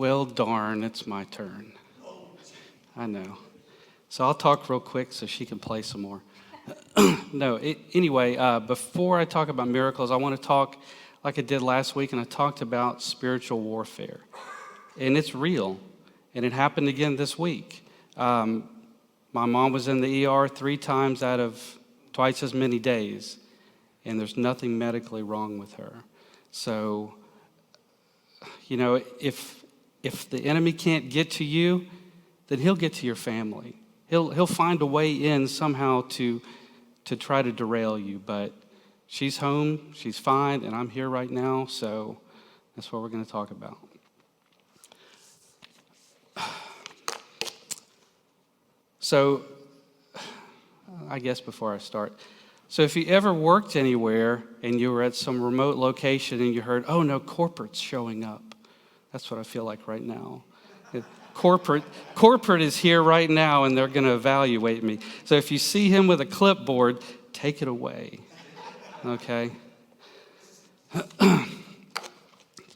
Well, darn, it's my turn. I know. So I'll talk real quick so she can play some more. Anyway, before I talk about miracles, I want to talk like I did last week, and I talked about spiritual warfare. And it's real, and it happened again this week. My mom was in the ER 3 times out of twice as many days, and there's nothing medically wrong with her. So, if the enemy can't get to you, then he'll get to your family. He'll find a way in somehow to try to derail you. But she's home, she's fine, and I'm here right now, so that's what we're going to talk about. So, I guess before I start, so if you ever worked anywhere and you were at some remote location and you heard, oh no, corporate's showing up. That's what I feel like right now. Corporate is here right now and they're going to evaluate me. So if you see him with a clipboard, take it away. Okay? Let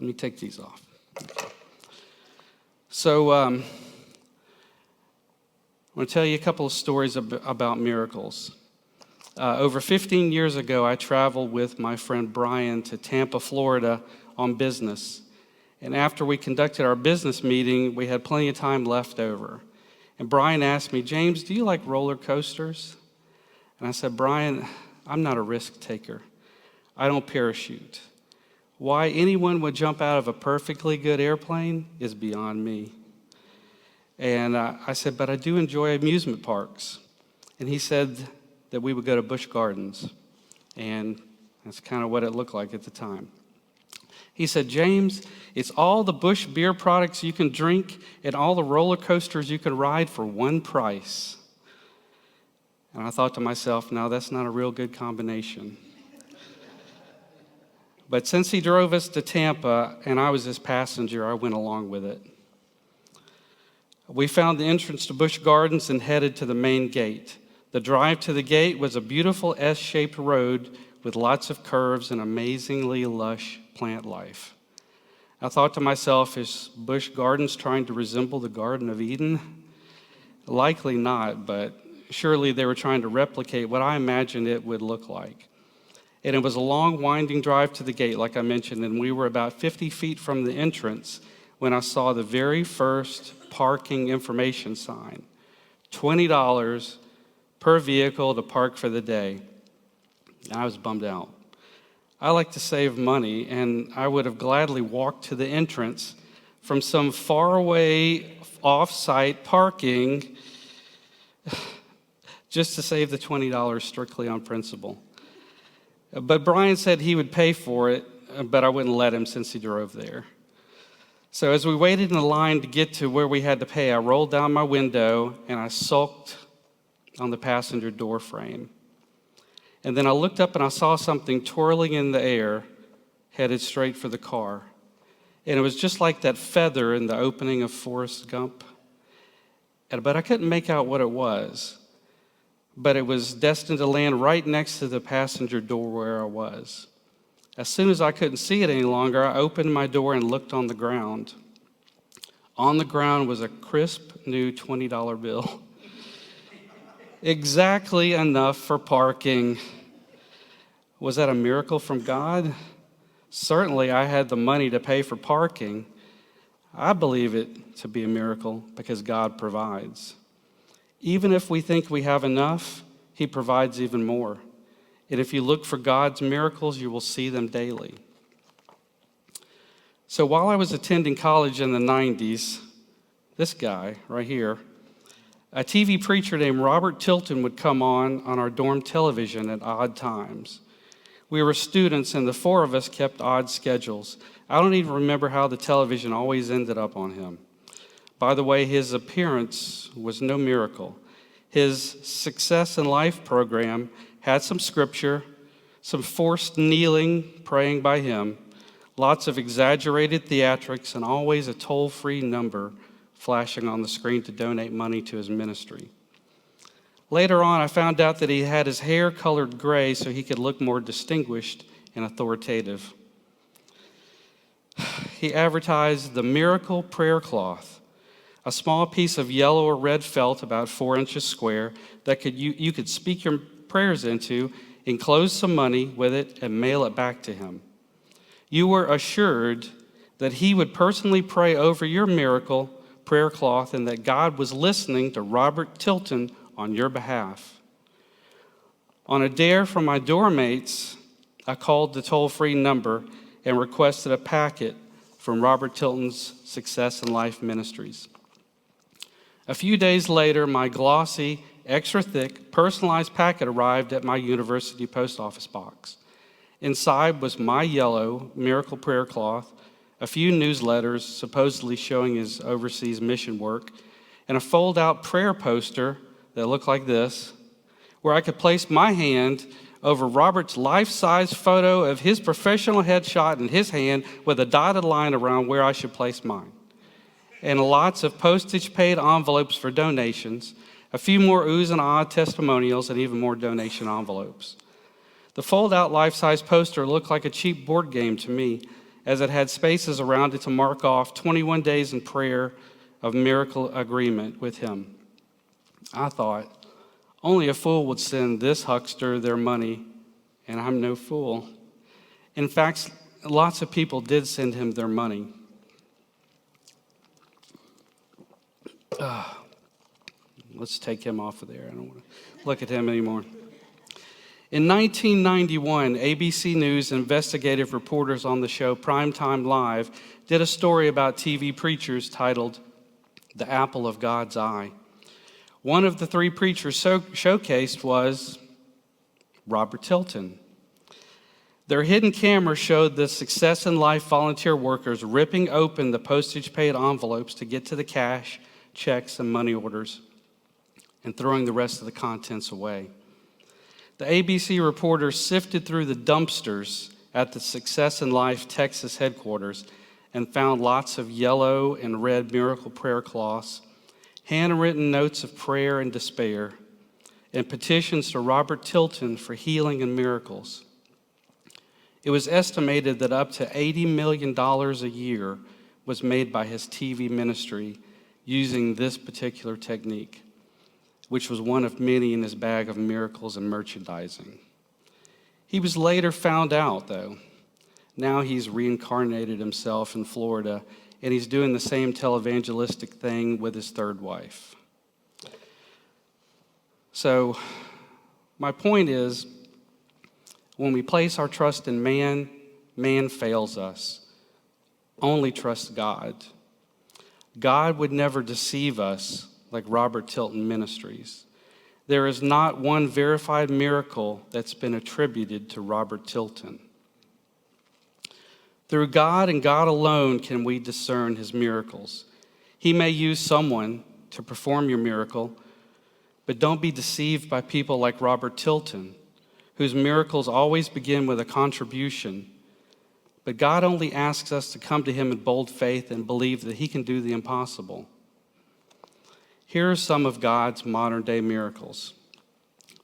me take these off. Okay. So I'm going to tell you a couple of stories about miracles. Over 15 years ago, I traveled with my friend Brian to Tampa, Florida on business. And after we conducted our business meeting, we had plenty of time left over. And Brian asked me, James, do you like roller coasters? And I said, Brian, I'm not a risk taker. I don't parachute. Why anyone would jump out of a perfectly good airplane is beyond me. And I said, but I do enjoy amusement parks. And he said that we would go to Busch Gardens. And that's kind of what it looked like at the time. He said, James, it's all the Busch beer products you can drink and all the roller coasters you can ride for one price. And I thought to myself, no, that's not a real good combination. But since he drove us to Tampa and I was his passenger, I went along with it. We found the entrance to Busch Gardens and headed to the main gate. The drive to the gate was a beautiful S-shaped road with lots of curves and amazingly lush plant life. I thought to myself, is Busch Gardens trying to resemble the Garden of Eden? Likely not, but surely they were trying to replicate what I imagined it would look like. And it was a long, winding drive to the gate, like I mentioned, and we were about 50 feet from the entrance when I saw the very first parking information sign, $20 per vehicle to park for the day. And I was bummed out. I like to save money, and I would have gladly walked to the entrance from some faraway off-site parking just to save the $20 strictly on principle. But Brian said he would pay for it, but I wouldn't let him since he drove there. So as we waited in the line to get to where we had to pay, I rolled down my window and I sulked on the passenger door frame. And then I looked up and I saw something twirling in the air, headed straight for the car. And it was just like that feather in the opening of Forrest Gump. But I couldn't make out what it was. But it was destined to land right next to the passenger door where I was. As soon as I couldn't see it any longer, I opened my door and looked on the ground. On the ground was a crisp new $20 bill. Exactly enough for parking. Was that a miracle from God? Certainly, I had the money to pay for parking. I believe it to be a miracle because God provides. Even if we think we have enough, He provides even more. And if you look for God's miracles, you will see them daily. So while I was attending college in the 90s, this guy right here, a TV preacher named Robert Tilton would come on our dorm television at odd times. We were students, and the 4 of us kept odd schedules. I don't even remember how the television always ended up on him. By the way, his appearance was no miracle. His Success in Life program had some scripture, some forced kneeling, praying by him, lots of exaggerated theatrics, and always a toll-free number flashing on the screen to donate money to his ministry. Later on, I found out that he had his hair colored gray so he could look more distinguished and authoritative. He advertised the miracle prayer cloth, a small piece of yellow or red felt about 4 inches square that you could speak your prayers into, enclose some money with it, and mail it back to him. You were assured that he would personally pray over your miracle prayer cloth and that God was listening to Robert Tilton on your behalf. On a dare from my doormates, I called the toll-free number and requested a packet from Robert Tilton's Success in Life Ministries. A few days later, my glossy, extra thick, personalized packet arrived at my university post office box. Inside was my yellow miracle prayer cloth, a few newsletters supposedly showing his overseas mission work, and a fold-out prayer poster that looked like this, where I could place my hand over Robert's life-size photo of his professional headshot in his hand with a dotted line around where I should place mine. And lots of postage-paid envelopes for donations, a few more oohs and ahs testimonials, and even more donation envelopes. The fold-out life-size poster looked like a cheap board game to me, as it had spaces around it to mark off 21 days in prayer of miracle agreement with him. I thought, only a fool would send this huckster their money, and I'm no fool. In fact, lots of people did send him their money. Let's take him off of there. I don't want to look at him anymore. In 1991, ABC News investigative reporters on the show Primetime Live did a story about TV preachers titled The Apple of God's Eye. One of the 3 preachers showcased was Robert Tilton. Their hidden camera showed the Success in Life volunteer workers ripping open the postage-paid envelopes to get to the cash, checks, and money orders, and throwing the rest of the contents away. The ABC reporters sifted through the dumpsters at the Success in Life Texas headquarters and found lots of yellow and red miracle prayer cloths, handwritten notes of prayer and despair, and petitions to Robert Tilton for healing and miracles. It was estimated that up to $80 million a year was made by his TV ministry using this particular technique, which was one of many in his bag of miracles and merchandising. He was later found out, though. Now he's reincarnated himself in Florida, and he's doing the same televangelistic thing with his 3rd wife. So my point is, when we place our trust in man, man fails us. Only trust God. God would never deceive us like Robert Tilton Ministries. There is not one verified miracle that's been attributed to Robert Tilton. Through God and God alone can we discern his miracles. He may use someone to perform your miracle, but don't be deceived by people like Robert Tilton, whose miracles always begin with a contribution. But God only asks us to come to him in bold faith and believe that he can do the impossible. Here are some of God's modern-day miracles.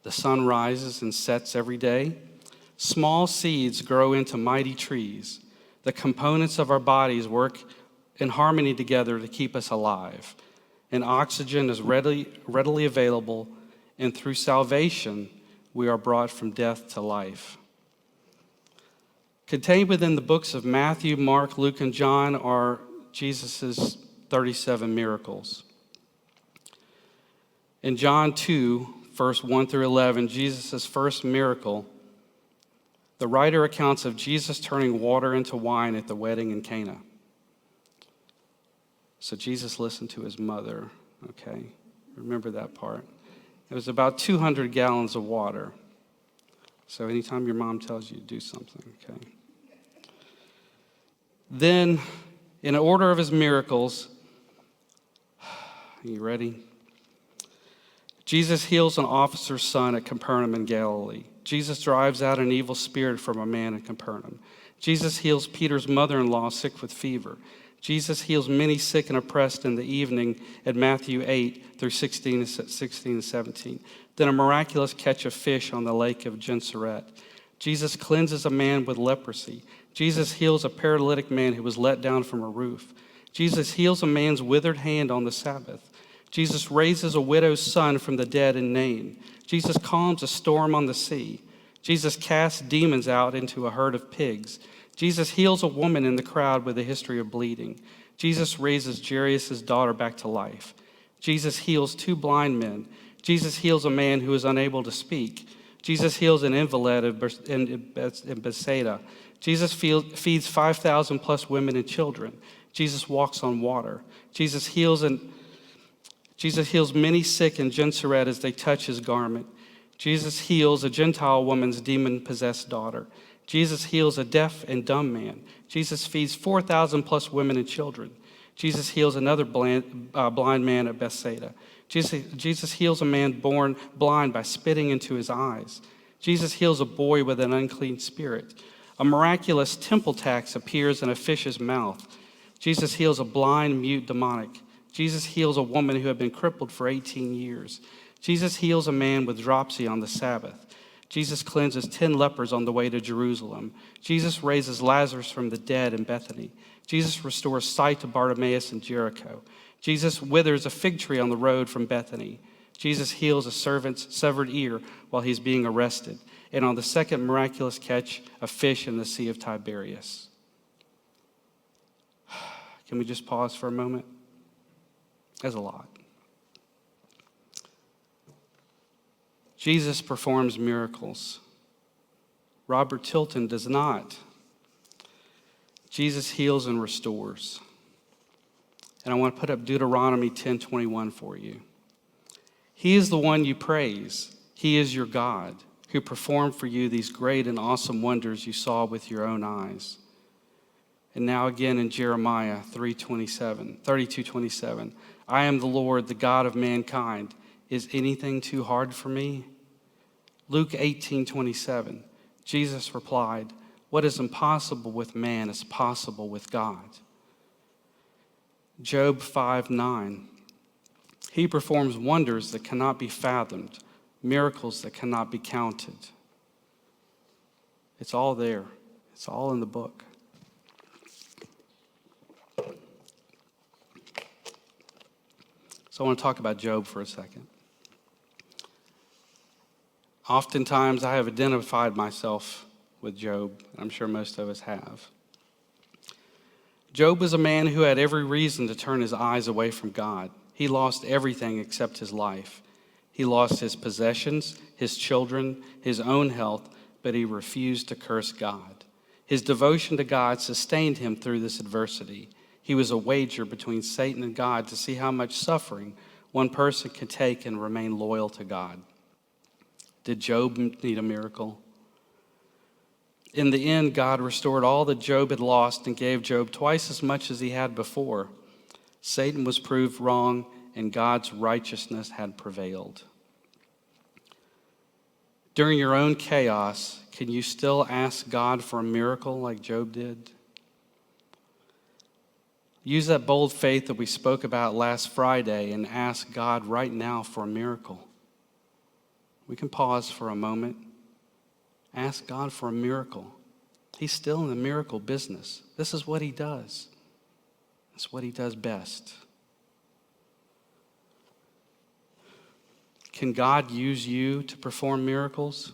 The sun rises and sets every day. Small seeds grow into mighty trees. The components of our bodies work in harmony together to keep us alive. And oxygen is readily available, and through salvation, we are brought from death to life. Contained within the books of Matthew, Mark, Luke, and John are Jesus' 37 miracles. In John 2, verse 1 through 11, Jesus' first miracle, the writer accounts of Jesus turning water into wine at the wedding in Cana. So Jesus listened to his mother, okay? Remember that part. It was about 200 gallons of water. So anytime your mom tells you to do something, okay? Then, in order of his miracles, are you ready? Jesus heals an officer's son at Capernaum in Galilee. Jesus drives out an evil spirit from a man in Capernaum. Jesus heals Peter's mother-in-law sick with fever. Jesus heals many sick and oppressed in the evening at Matthew 8 through 16 and 17. Then a miraculous catch of fish on the lake of Gennesaret. Jesus cleanses a man with leprosy. Jesus heals a paralytic man who was let down from a roof. Jesus heals a man's withered hand on the Sabbath. Jesus raises a widow's son from the dead in Nain. Jesus calms a storm on the sea. Jesus casts demons out into a herd of pigs. Jesus heals a woman in the crowd with a history of bleeding. Jesus raises Jairus' daughter back to life. Jesus heals 2 blind men. Jesus heals a man who is unable to speak. Jesus heals an invalid in Bethsaida. Jesus feeds 5,000 plus women and children. Jesus walks on water. Jesus heals many sick in Gennesaret as they touch his garment. Jesus heals a Gentile woman's demon-possessed daughter. Jesus heals a deaf and dumb man. Jesus feeds 4,000 plus women and children. Jesus heals another blind man at Bethsaida. Jesus heals a man born blind by spitting into his eyes. Jesus heals a boy with an unclean spirit. A miraculous temple tax appears in a fish's mouth. Jesus heals a blind, mute demonic. Jesus heals a woman who had been crippled for 18 years. Jesus heals a man with dropsy on the Sabbath. Jesus cleanses 10 lepers on the way to Jerusalem. Jesus raises Lazarus from the dead in Bethany. Jesus restores sight to Bartimaeus in Jericho. Jesus withers a fig tree on the road from Bethany. Jesus heals a servant's severed ear while he's being arrested. And on the second miraculous catch of fish in the Sea of Tiberias. Can we just pause for a moment? That's a lot. Jesus performs miracles. Robert Tilton does not. Jesus heals and restores. And I want to put up Deuteronomy 10:21 for you. He is the one you praise. He is your God who performed for you these great and awesome wonders you saw with your own eyes. And now again in Jeremiah 32:27. I am the Lord, the God of mankind. Is anything too hard for me? Luke 18:27. Jesus replied, what is impossible with man is possible with God. Job 5:9. He performs wonders that cannot be fathomed, miracles that cannot be counted. It's all there. It's all in the book. So I want to talk about Job for a second. Oftentimes I have identified myself with Job. I'm sure most of us have. Job was a man who had every reason to turn his eyes away from God. He lost everything except his life. He lost his possessions, his children, his own health, but he refused to curse God. His devotion to God sustained him through this adversity. He was a wager between Satan and God to see how much suffering one person could take and remain loyal to God. Did Job need a miracle? In the end, God restored all that Job had lost and gave Job twice as much as he had before. Satan was proved wrong, and God's righteousness had prevailed. During your own chaos, can you still ask God for a miracle like Job did? Use that bold faith that we spoke about last Friday and ask God right now for a miracle. We can pause for a moment. Ask God for a miracle. He's still in the miracle business. This is what he does. It's what he does best. Can God use you to perform miracles?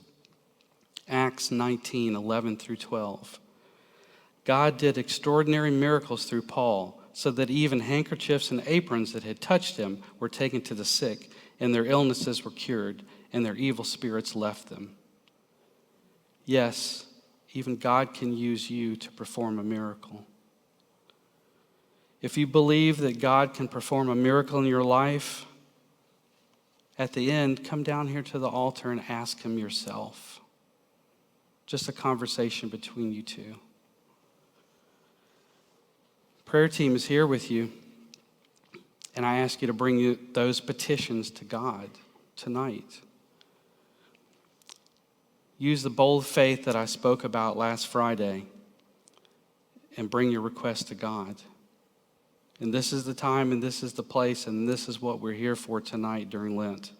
Acts 19:11 through 12. God did extraordinary miracles through Paul, so that even handkerchiefs and aprons that had touched him were taken to the sick, and their illnesses were cured, and their evil spirits left them. Yes, even God can use you to perform a miracle. If you believe that God can perform a miracle in your life, at the end, come down here to the altar and ask him yourself. Just a conversation between you two. Prayer team is here with you, and I ask you to bring those petitions to God tonight. Use the bold faith that I spoke about last Friday and bring your request to God. And this is the time, and this is the place, and this is what we're here for tonight during Lent.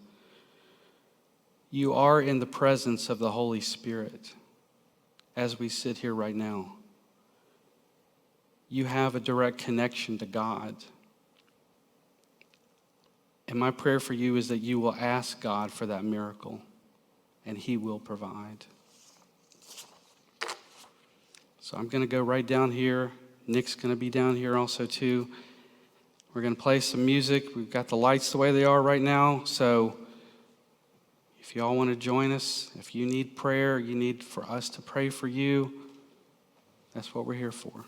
You are in the presence of the Holy Spirit as we sit here right now. you have a direct connection to God. And my prayer for you is that you will ask God for that miracle, and he will provide. So I'm going to go right down here. Nick's going to be down here also too. We're going to play some music. We've got the lights the way they are right now. So if you all want to join us, if you need prayer, you need for us to pray for you, that's what we're here for.